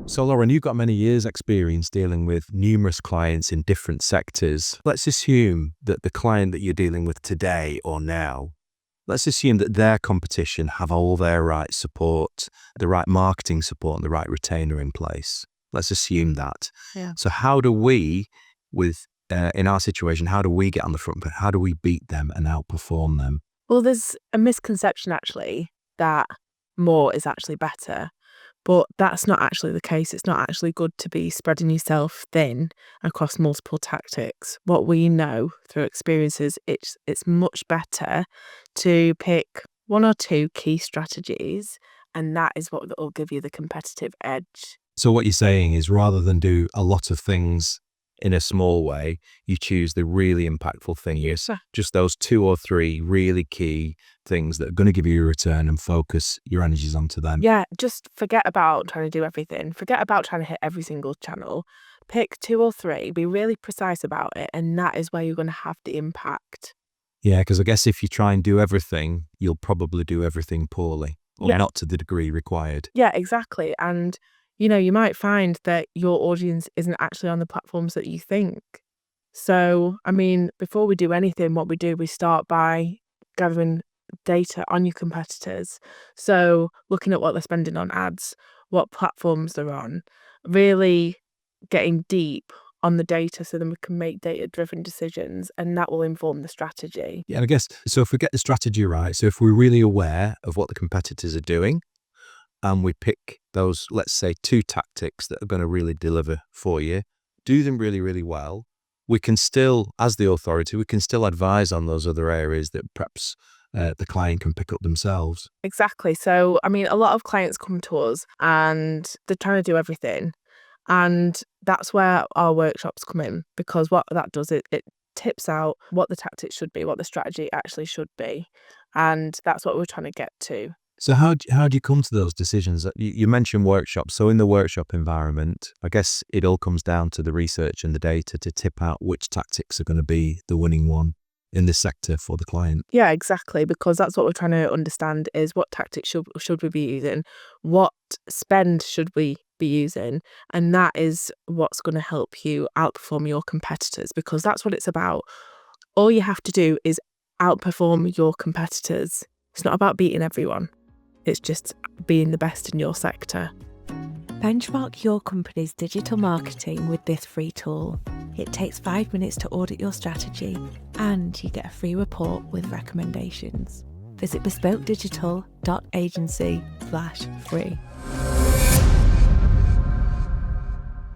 So Lauren, you've got many years experience dealing with numerous clients in different sectors. Let's assume that the client that you're dealing with today or now, let's assume that their competition have all their right support, the right marketing support and the right retainer in place. Let's assume that. Yeah. So how do we, in our situation, how do we get on the front foot? How do we beat them and outperform them? Well, there's a misconception actually that more is actually better. But that's not actually the case. It's not actually good to be spreading yourself thin across multiple tactics. What we know through experiences, it's much better to pick one or two key strategies, and that is what will give you the competitive edge. So what you're saying is rather than do a lot of things in a small way, you choose the really impactful thing. Yes, just those 2 or 3 really key things that are going to give you a return and focus your energies onto them. Yeah, just forget about trying to do everything. Forget about trying to hit every single channel. Pick 2 or 3, be really precise about it, and that is where you're going to have the impact. Yeah, because I guess if you try and do everything, you'll probably do everything poorly or not to the degree required. Yeah, exactly. And you might find that your audience isn't actually on the platforms that you think. So, I mean, before we do anything, what we do, we start by gathering data on your competitors. So, looking at what they're spending on ads, what platforms they're on, really getting deep on the data so then we can make data-driven decisions, and that will inform the strategy. Yeah, and I guess, so if we get the strategy right, so if we're really aware of what the competitors are doing, and we pick those, let's say, 2 tactics that are going to really deliver for you, do them really, really well, we can still, as the authority, we can still advise on those other areas that perhaps the client can pick up themselves. Exactly. So, I mean, a lot of clients come to us and they're trying to do everything. And that's where our workshops come in, because what that does, it tips out what the tactics should be, what the strategy actually should be. And that's what we're trying to get to. So how do you come to those decisions? You mentioned workshops. So in the workshop environment, I guess it all comes down to the research and the data to tip out which tactics are going to be the winning one in this sector for the client. Yeah, exactly, because that's what we're trying to understand is what tactics should we be using, what spend should we be using, and that is what's going to help you outperform your competitors, because that's what it's about. All you have to do is outperform your competitors. It's not about beating everyone. It's just being the best in your sector. Benchmark your company's digital marketing with this free tool. It takes 5 minutes to audit your strategy, and you get a free report with recommendations. Visit bespokedigital.agency/free.